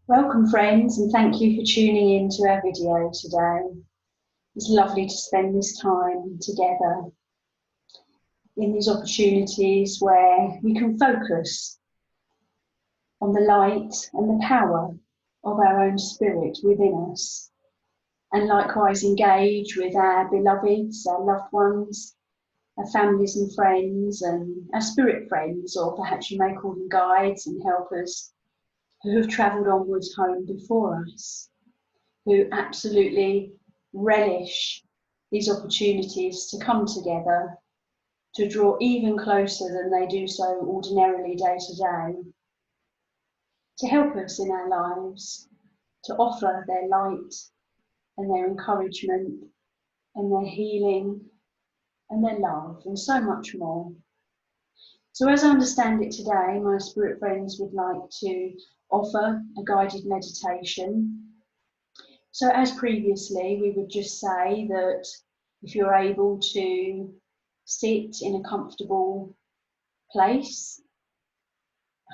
Welcome friends, and thank you for tuning in to our video today. It's lovely to spend this time together in these opportunities where we can focus on the light and the power of our own spirit within us, and likewise engage with our beloveds, our loved ones, our families and friends, and our spirit friends, or perhaps you may call them guides and helpers, who have travelled onwards home before us, who absolutely relish these opportunities to come together, to draw even closer than they do so ordinarily day to day, to help us in our lives, to offer their light and their encouragement and their healing and their love and so much more. So as I understand it today, my spirit friends would like to offer a guided meditation. So as previously, we would just say that if you're able to sit in a comfortable place,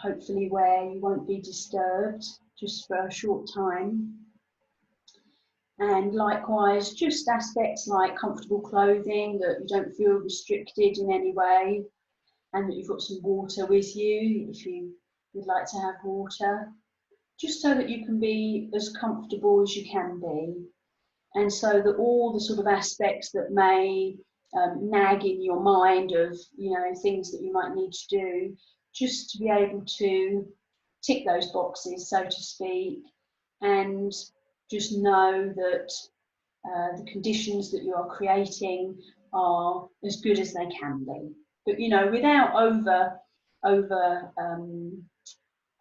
hopefully where you won't be disturbed just for a short time, and likewise just aspects like comfortable clothing, that you don't feel restricted in any way, and that you've got some water with you if you would like to have water, just so that you can be as comfortable as you can be. And so that all the sort of aspects that may nag in your mind of, things that you might need to do, just to be able to tick those boxes, so to speak, and just know that the conditions that you are creating are as good as they can be. But, without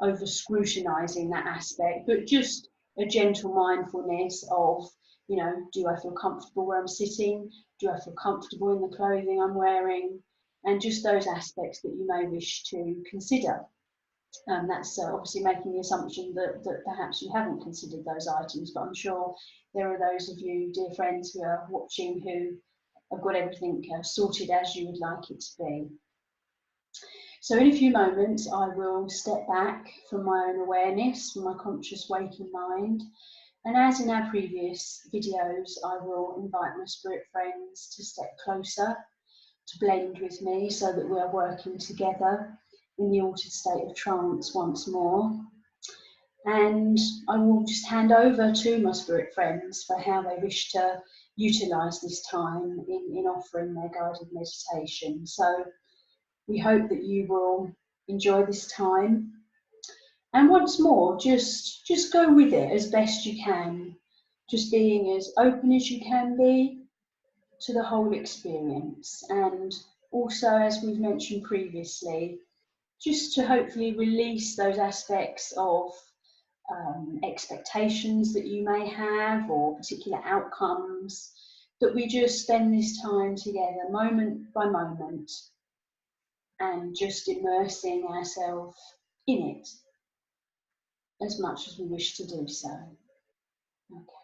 over scrutinizing that aspect, but just a gentle mindfulness of, do I feel comfortable where I'm sitting? Do I feel comfortable in the clothing I'm wearing? And just those aspects that you may wish to consider. That's obviously making the assumption that perhaps you haven't considered those items, but I'm sure there are those of you, dear friends, who are watching who have got everything sorted as you would like it to be. So in a few moments, I will step back from my own awareness, from my conscious waking mind. And as in our previous videos, I will invite my spirit friends to step closer, to blend with me, so that we are working together in the altered state of trance once more. And I will just hand over to my spirit friends for how they wish to utilise this time in offering their guided meditation. So we hope that you will enjoy this time. And once more, just go with it as best you can. Just being as open as you can be to the whole experience. And also, as we've mentioned previously, just to hopefully release those aspects of expectations that you may have, or particular outcomes, that we just spend this time together, moment by moment, and just immersing ourselves in it as much as we wish to do so. Okay.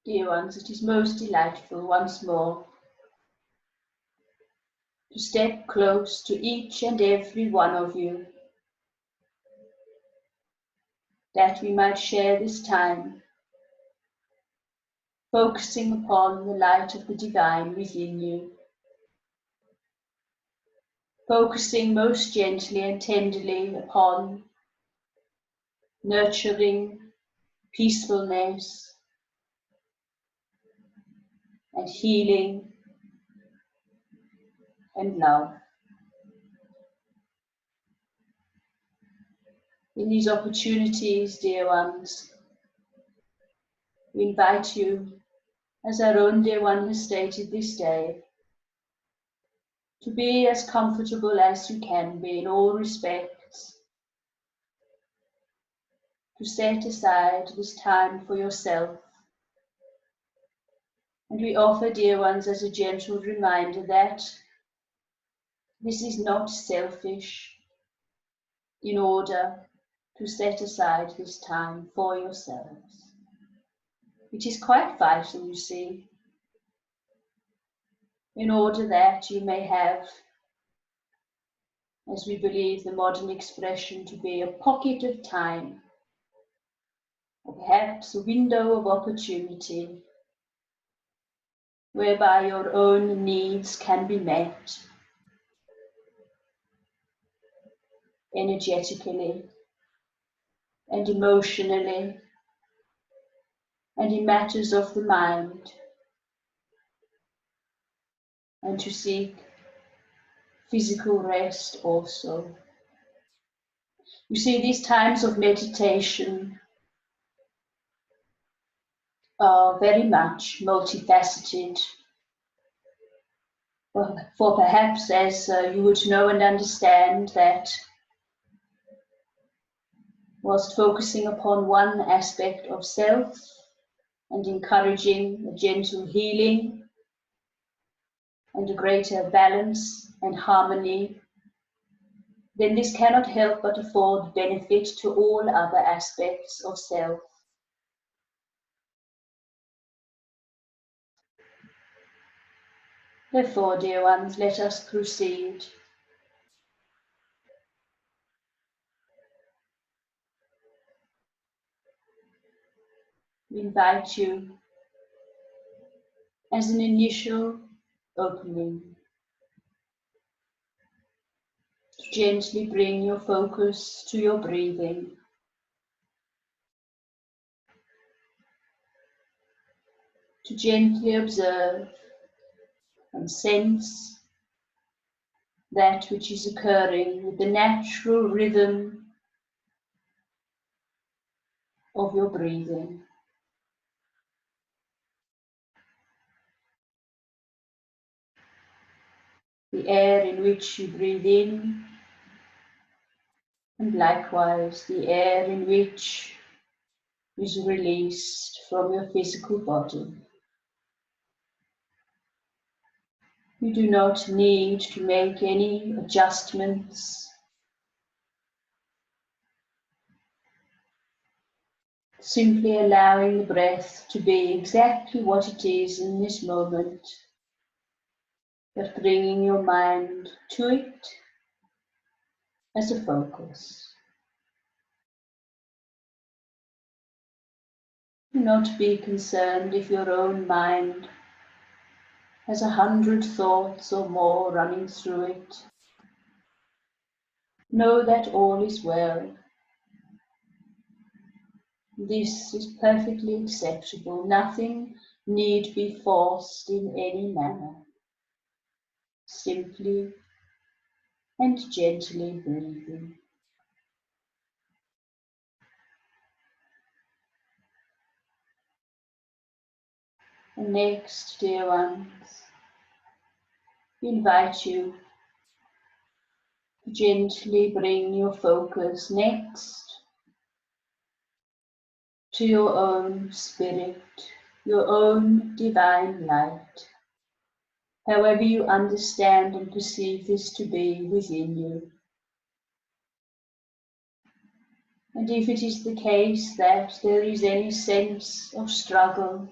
Dear ones, it is most delightful once more to step close to each and every one of you, that we might share this time, focusing upon the light of the divine within you, focusing most gently and tenderly upon nurturing peacefulness and healing and love. In these opportunities, dear ones, we invite you, as our own dear one has stated this day, to be as comfortable as you can be in all respects, to set aside this time for yourself. And we offer, dear ones, as a gentle reminder that this is not selfish, in order to set aside this time for yourselves. It is quite vital, you see, in order that you may have, as we believe the modern expression to be, a pocket of time, or perhaps a window of opportunity, whereby your own needs can be met energetically and emotionally, and in matters of the mind, and to seek physical rest also. You see, these times of meditation are very much multifaceted. For perhaps, as you would know and understand, that whilst focusing upon one aspect of self and encouraging a gentle healing and a greater balance and harmony, then this cannot help but afford benefit to all other aspects of self. Therefore, dear ones, let us proceed. We invite you, as an initial opening, to gently bring your focus to your breathing. To gently observe and sense that which is occurring with the natural rhythm of your breathing. The air in which you breathe in, and likewise the air in which is released from your physical body. You do not need to make any adjustments. Simply allowing the breath to be exactly what it is in this moment, but bringing your mind to it as a focus. Do not be concerned if your own mind has 100 thoughts or more running through it. Know that all is well. This is perfectly acceptable. Nothing need be forced in any manner. Simply and gently breathing. And next, dear ones, we invite you to gently bring your focus next to your own spirit, your own divine light, however you understand and perceive this to be within you. And if it is the case that there is any sense of struggle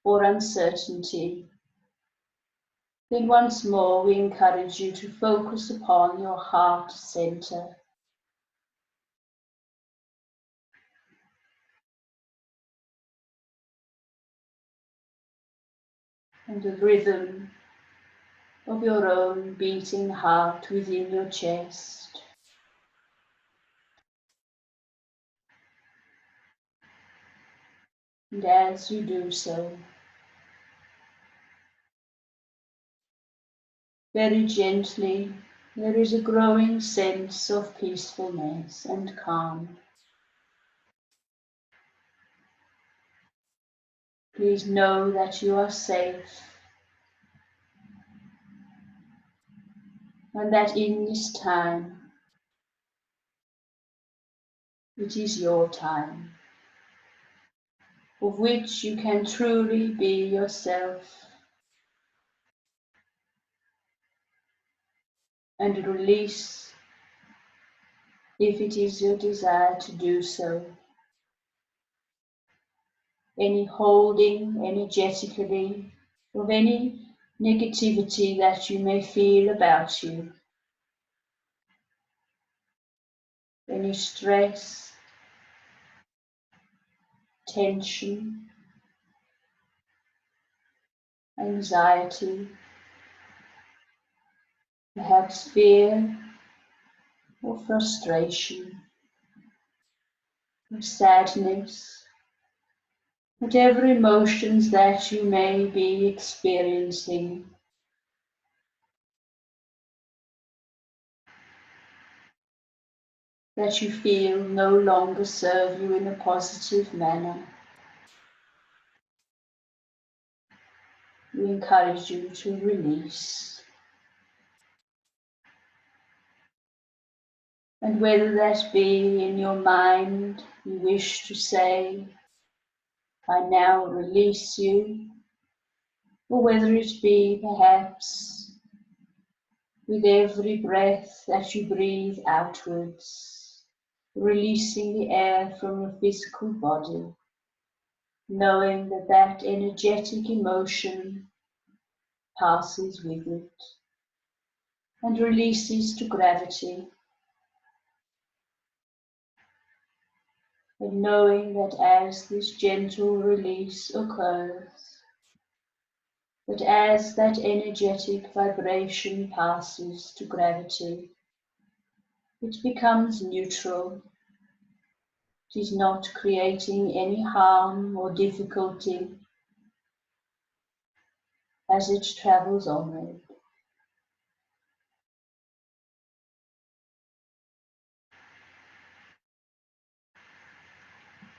or uncertainty, then once more we encourage you to focus upon your heart center. And the rhythm of your own beating heart within your chest. And as you do so, very gently, there is a growing sense of peacefulness and calm. Please know that you are safe and that in this time, it is your time, of which you can truly be yourself and release, if it is your desire to do so, any holding energetically of any negativity that you may feel about you, any stress, tension, anxiety, perhaps fear or frustration or sadness, whatever emotions that you may be experiencing. That you feel no longer serve you in a positive manner. We encourage you to release. And whether that be in your mind, you wish to say, I now release you, or whether it be perhaps with every breath that you breathe outwards, releasing the air from your physical body, knowing that that energetic emotion passes with it and releases to gravity, and knowing that as this gentle release occurs, that as that energetic vibration passes to gravity, it becomes neutral. It is not creating any harm or difficulty as it travels onward.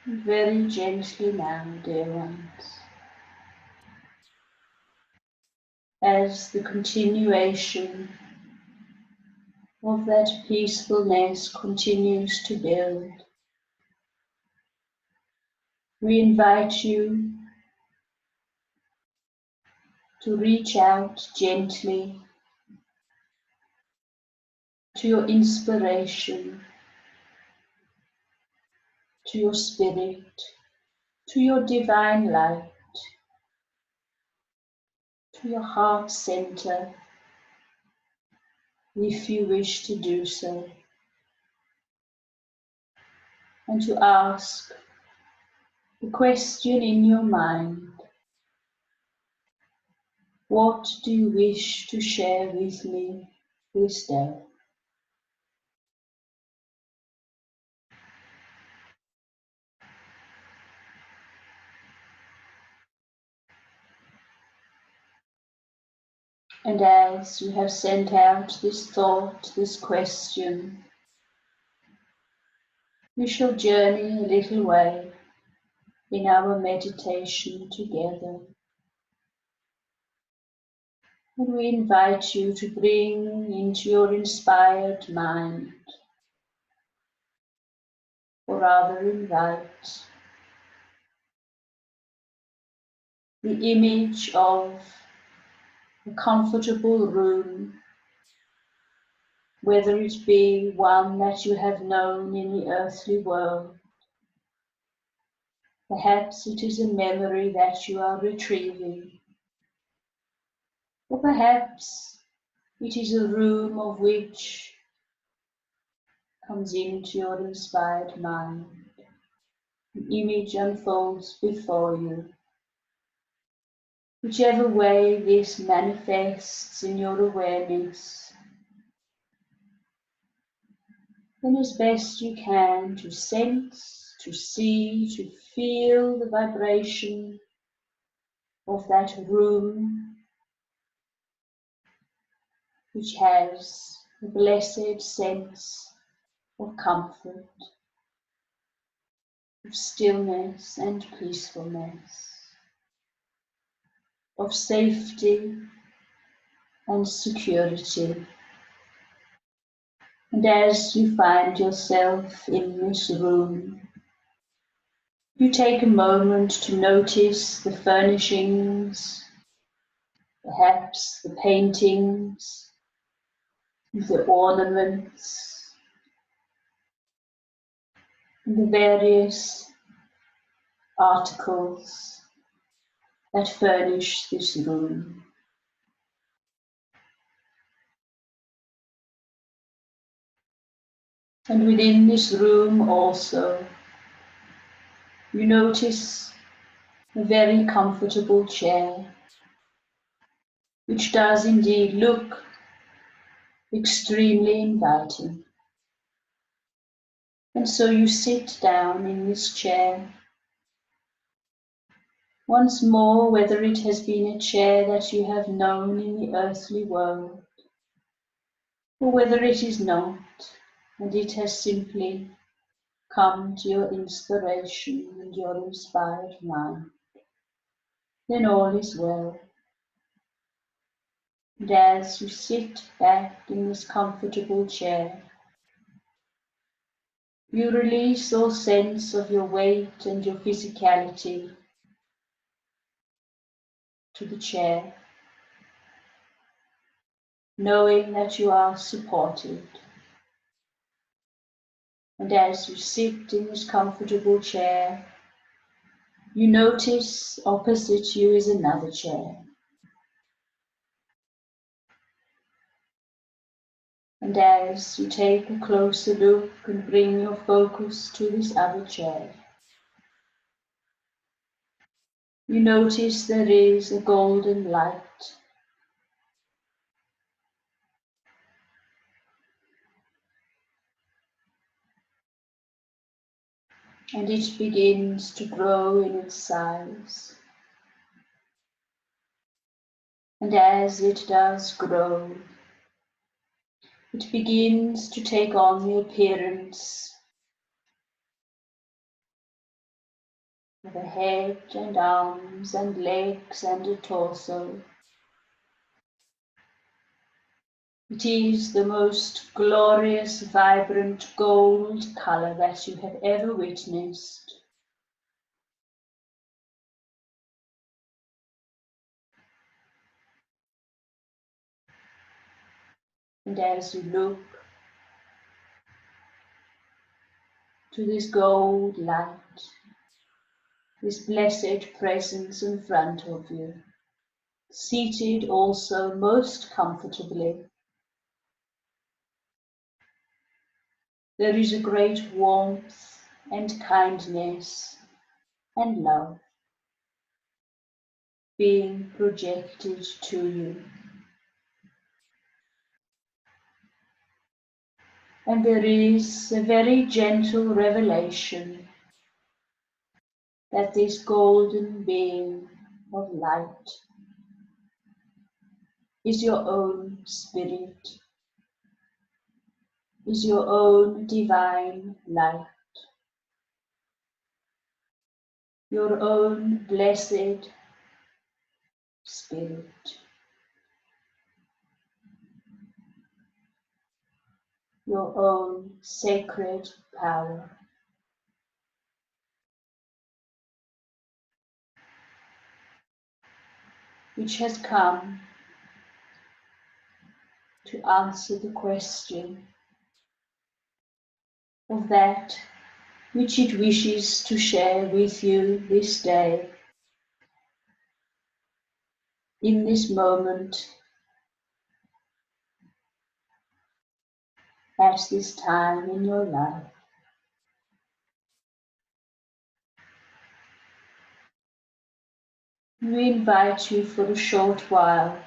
And very gently now, dear ones, as the continuation of that peacefulness continues to build, we invite you to reach out gently to your inspiration, to your spirit, to your divine light, to your heart center, if you wish to do so, and to ask the question in your mind, what do you wish to share with me this day? And as you have sent out this thought, this question, we shall journey a little way in our meditation together. And we invite you to bring into your inspired mind, or rather invite the image of a comfortable room, whether it be one that you have known in the earthly world. Perhaps it is a memory that you are retrieving, or perhaps it is a room of which comes into your inspired mind. An image unfolds before you. Whichever way this manifests in your awareness, then as best you can to sense, to see, to feel the vibration of that room which has a blessed sense of comfort, of stillness and peacefulness, of safety and security. And as you find yourself in this room, you take a moment to notice the furnishings, perhaps the paintings, the ornaments, and the various articles that furnish this room. And within this room also, you notice a very comfortable chair, which does indeed look extremely inviting. And so you sit down in this chair. Once more, whether it has been a chair that you have known in the earthly world, or whether it is not, and it has simply come to your inspiration and your inspired mind, then all is well. And as you sit back in this comfortable chair, you release all sense of your weight and your physicality to the chair, knowing that you are supported. And as you sit in this comfortable chair, you notice opposite you is another chair. And as you take a closer look and bring your focus to this other chair, you notice there is a golden light. And it begins to grow in its size. And as it does grow, it begins to take on the appearance of a head and arms and legs and a torso. It is the most glorious, vibrant gold color that you have ever witnessed. And as you look to this gold light, this blessed presence in front of you, seated also most comfortably, there is a great warmth and kindness and love being projected to you. And there is a very gentle revelation that this golden being of light is your own spirit, is your own divine light, your own blessed spirit, your own sacred power, which has come to answer the question of that which it wishes to share with you this day, in this moment, at this time in your life. We invite you for a short while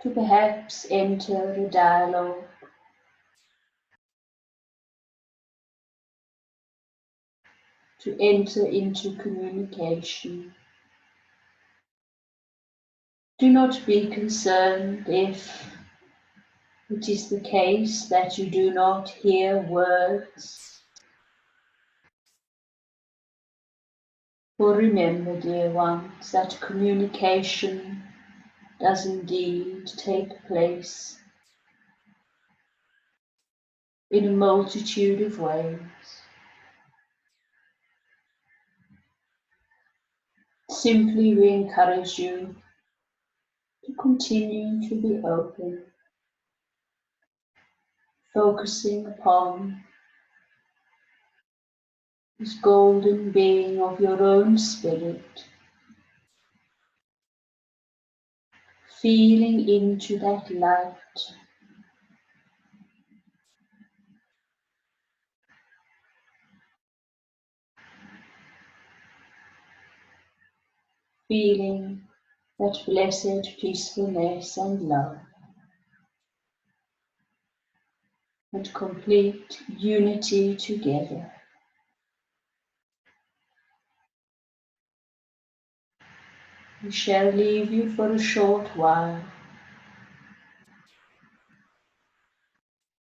to perhaps enter a dialogue, to enter into communication. Do not be concerned if it is the case that you do not hear words. For remember, dear ones, that communication does indeed take place in a multitude of ways. Simply we encourage you to continue to be open, focusing upon this golden being of your own spirit, feeling into that light, feeling that blessed peacefulness and love and complete unity together. We shall leave you for a short while,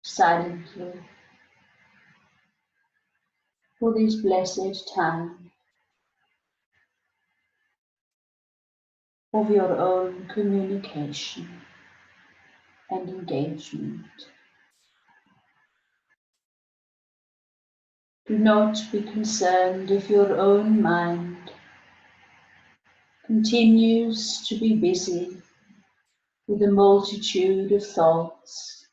silently, for this blessed time of your own communication and engagement. Do not be concerned if your own mind continues to be busy with a multitude of thoughts.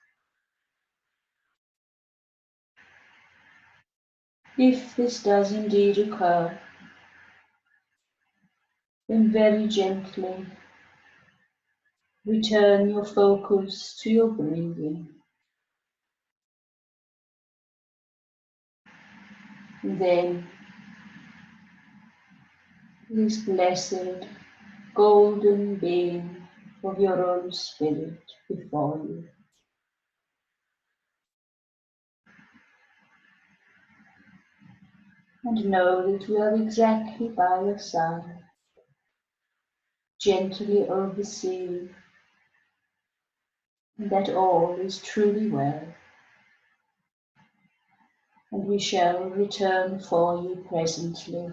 If this does indeed occur, then very gently return your focus to your breathing. And then this blessed golden being of your own spirit before you. And know that we are exactly by your side, gently overseeing, and that all is truly well. And we shall return for you presently.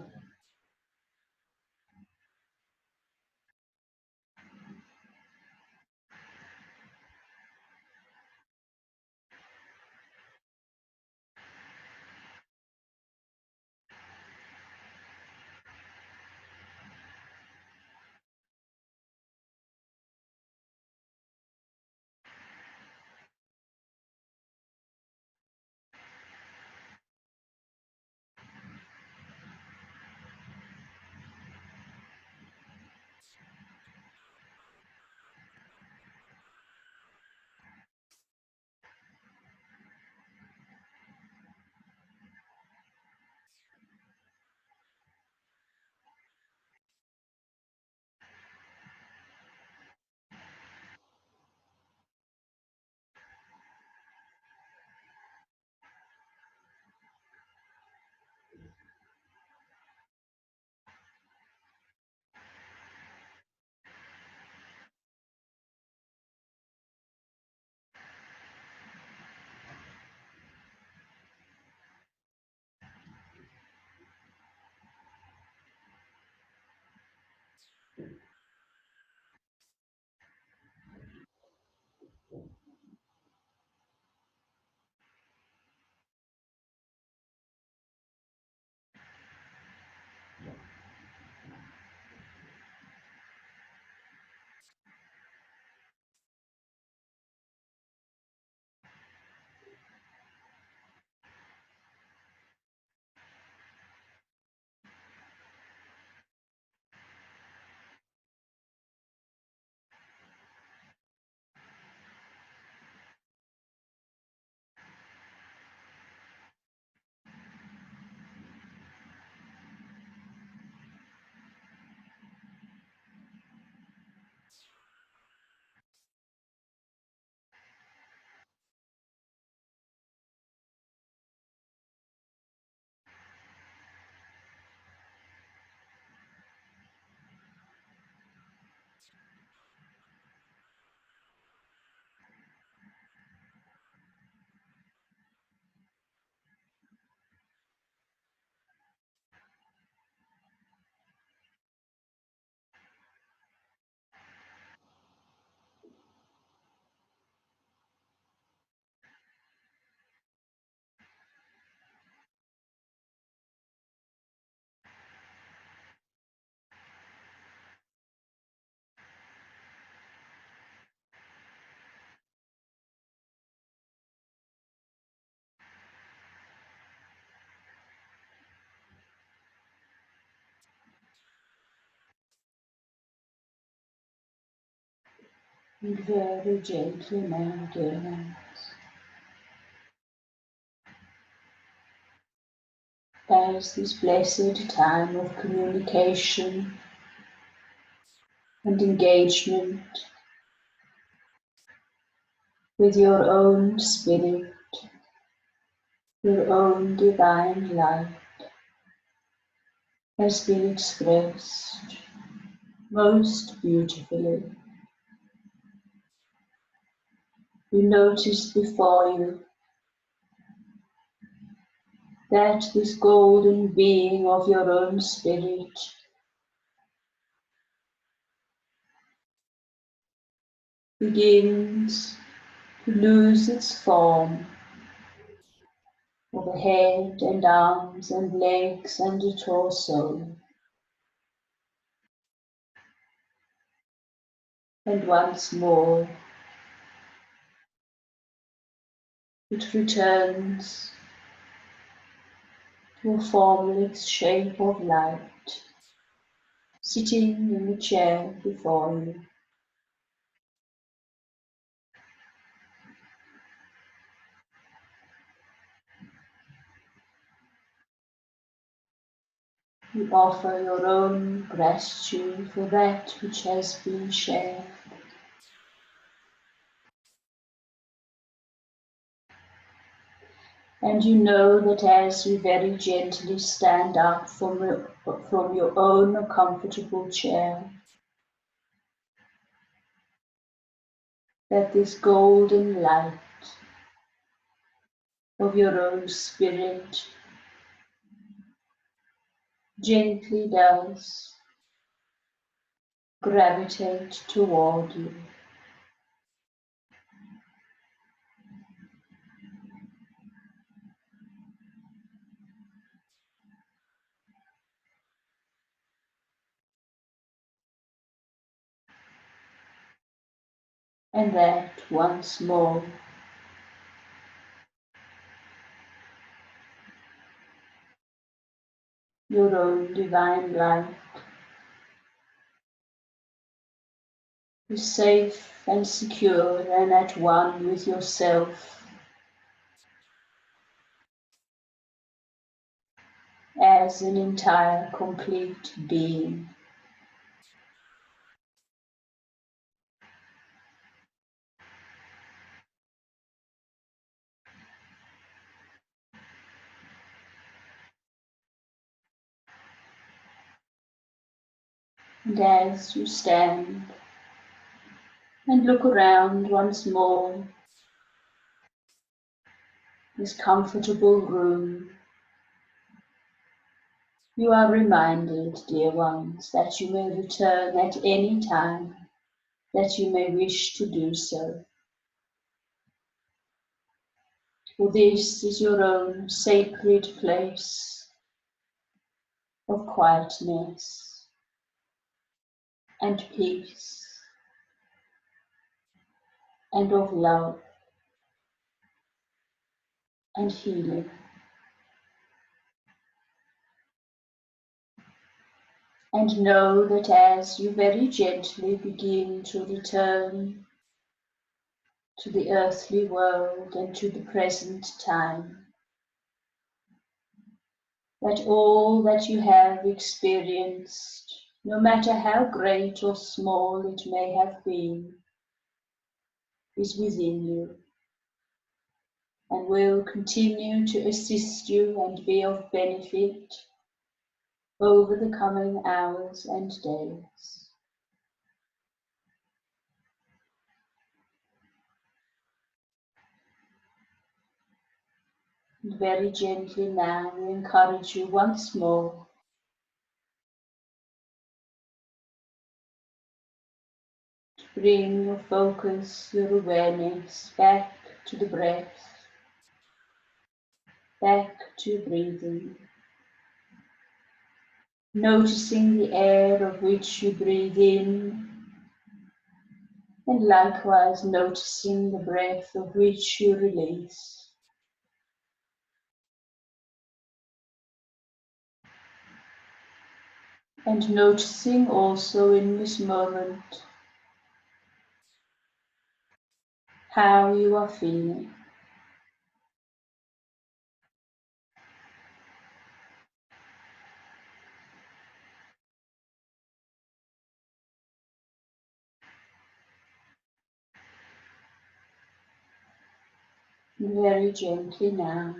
And very gently now, dear ones, as this blessed time of communication and engagement with your own spirit, your own divine light has been expressed most beautifully. You notice before you that this golden being of your own spirit begins to lose its form of a head and arms and legs and a torso. And once more it returns to a formless shape of light, sitting in the chair before you. You offer your own gratitude for that which has been shared. And you know that as you very gently stand up from your own comfortable chair, that this golden light of your own spirit gently does gravitate toward you. And that once more your own divine light is safe and secure and at one with yourself as an entire complete being. And as you stand and look around once more this comfortable room, you are reminded, dear ones, that you may return at any time that you may wish to do so. For this is your own sacred place of quietness and peace and of love and healing. And know that as you very gently begin to return to the earthly world and to the present time, that all that you have experienced, no matter how great or small it may have been, is within you and will continue to assist you and be of benefit over the coming hours and days. And very gently now we encourage you once more to bring your focus, your awareness back to the breath, back to breathing. Noticing the air of which you breathe in, and likewise noticing the breath of which you release. And noticing also in this moment how you are feeling. And very gently now,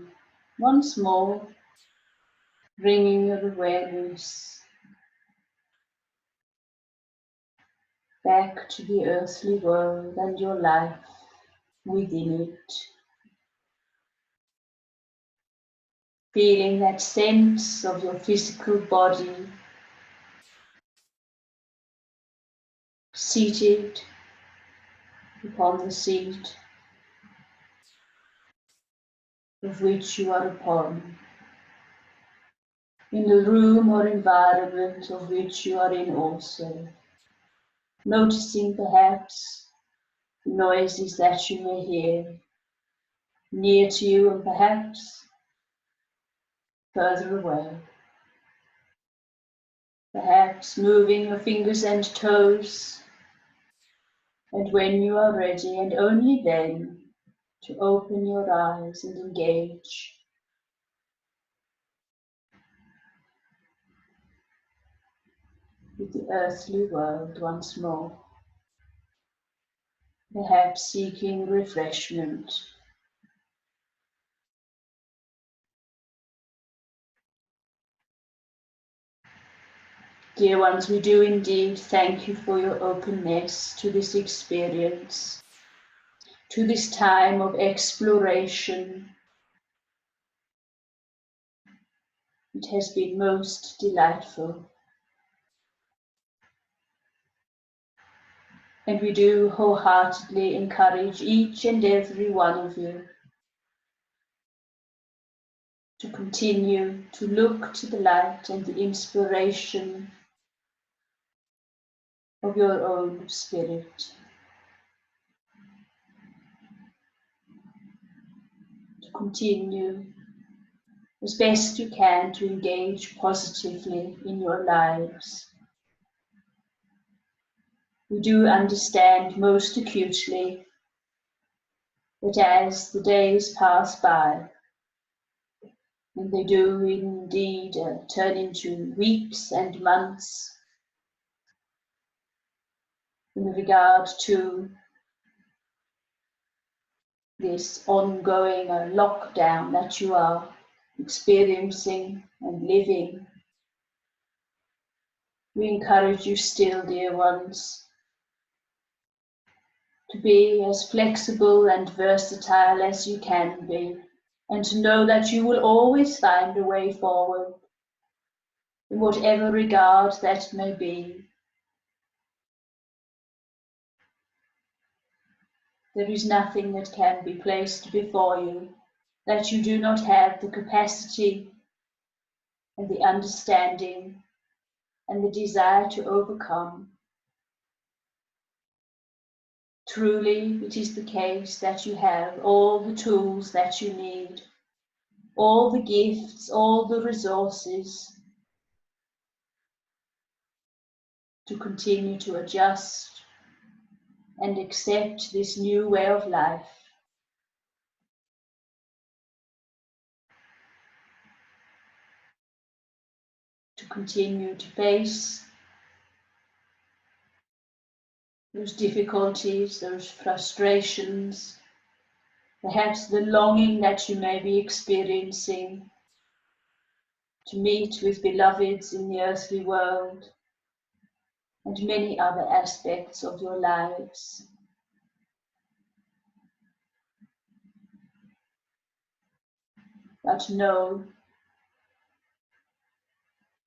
once more, bringing your awareness back to the earthly world and your life within it. Feeling that sense of your physical body seated upon the seat of which you are upon, in the room or environment of which you are in also, noticing perhaps noises that you may hear near to you and perhaps further away. Perhaps moving your fingers and toes, and when you are ready, and only then, to open your eyes and engage with the earthly world once more, perhaps seeking refreshment. Dear ones, we do indeed thank you for your openness to this experience, to this time of exploration. It has been most delightful. And we do wholeheartedly encourage each and every one of you to continue to look to the light and the inspiration of your own spirit, to continue as best you can to engage positively in your lives. We do understand most acutely that as the days pass by, and they do indeed turn into weeks and months, in regard to this ongoing lockdown that you are experiencing and living. We encourage you still, dear ones, to be as flexible and versatile as you can be, and to know that you will always find a way forward, in whatever regard that may be. There is nothing that can be placed before you that you do not have the capacity and the understanding and the desire to overcome. Truly, it is the case that you have all the tools that you need, all the gifts, all the resources to continue to adjust and accept this new way of life. To continue to face those difficulties, those frustrations, perhaps the longing that you may be experiencing to meet with beloveds in the earthly world, and many other aspects of your lives. But know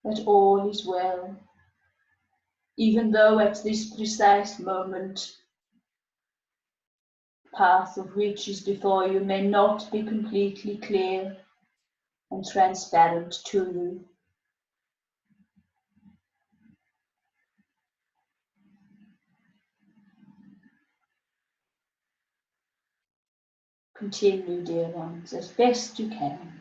that all is well, even though at this precise moment the path of which is before you may not be completely clear and transparent to you. Continue, dear ones, as best you can.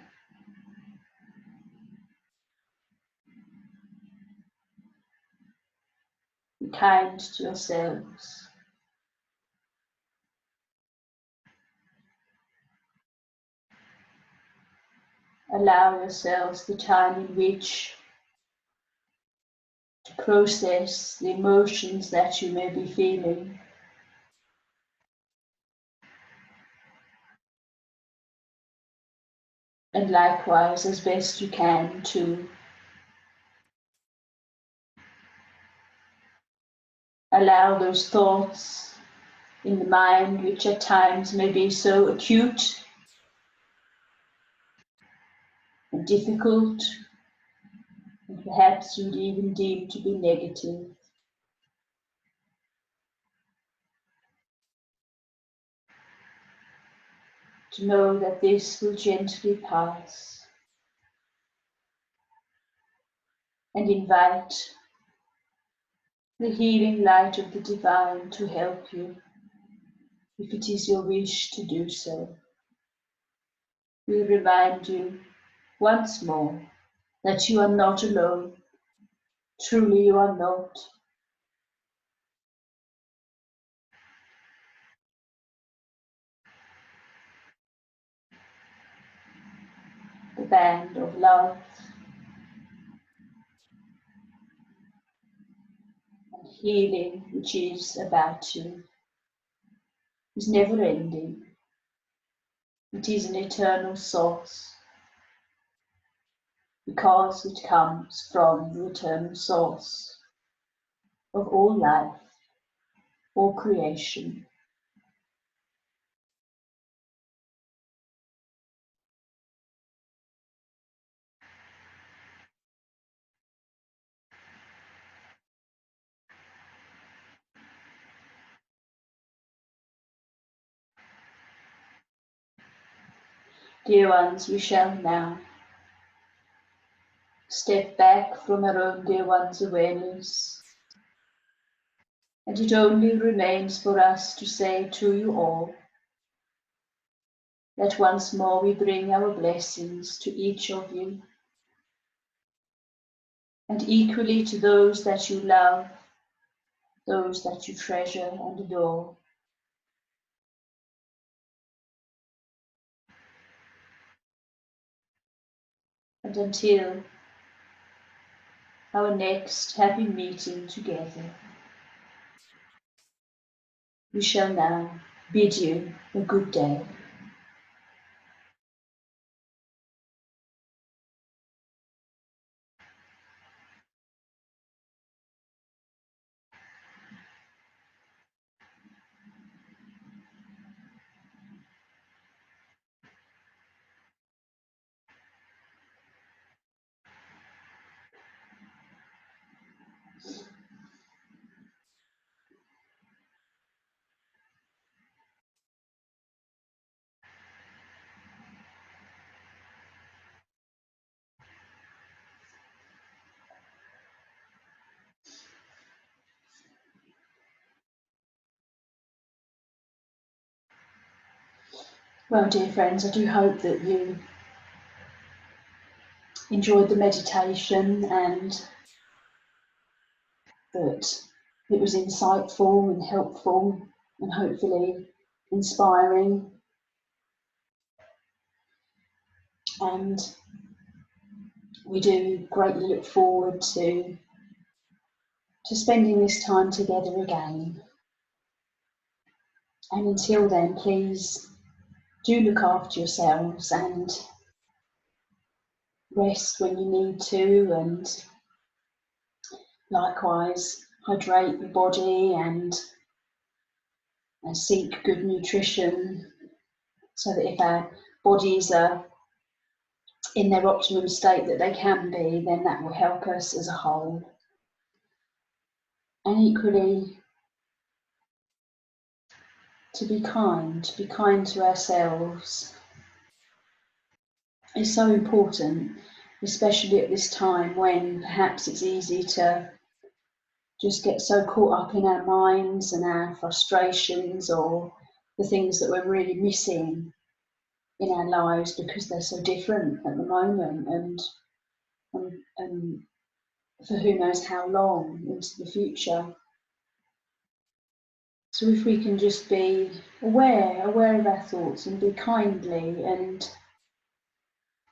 Be kind to yourselves. allow yourselves the time in which to process the emotions that you may be feeling. And likewise, as best you can, to allow those thoughts in the mind, which at times may be so acute and difficult, and perhaps you'd even deem to be negative, to know that this will gently pass, and invite the healing light of the divine to help you, if it is your wish to do so. We remind you once more that you are not alone. Truly you are not. The band of love and healing which is about you is never ending. It is an eternal source because it comes from the eternal source of all life, all creation. Dear ones, we shall now step back from our own dear ones' awareness, and it only remains for us to say to you all that once more we bring our blessings to each of you, and equally to those that you love, those that you treasure and adore. And until our next happy meeting together, we shall now bid you a good day. Well, dear friends, I do hope that you enjoyed the meditation and that it was insightful and helpful and hopefully inspiring. And we do greatly look forward to spending this time together again. And until then, please do look after yourselves and rest when you need to, and likewise hydrate your body and seek good nutrition, so that if our bodies are in their optimum state that they can be, then that will help us as a whole. And equally, to be kind to ourselves is so important, especially at this time when perhaps it's easy to just get so caught up in our minds and our frustrations or the things that we're really missing in our lives because they're so different at the moment, and for who knows how long into the future. So if we can just be aware of our thoughts and be kindly and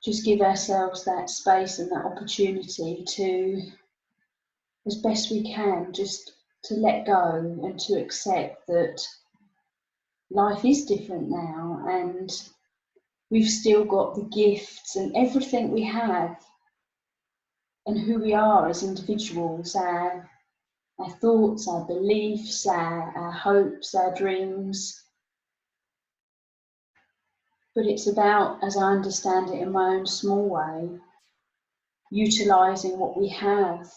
just give ourselves that space and that opportunity to, as best we can, just to let go and to accept that life is different now, and we've still got the gifts and everything we have and who we are as individuals, our thoughts, our beliefs, our hopes, our dreams. But it's about, as I understand it in my own small way, utilising what we have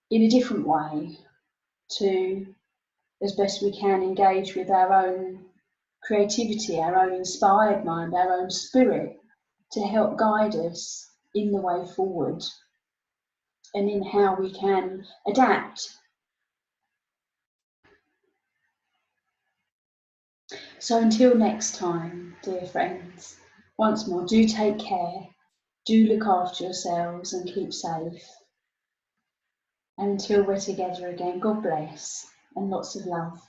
in a different way to, as best we can, engage with our own creativity, our own inspired mind, our own spirit, to help guide us in the way forward and in how we can adapt. So until next time, dear friends, once more, do take care, do look after yourselves and keep safe. And until we're together again, God bless and lots of love.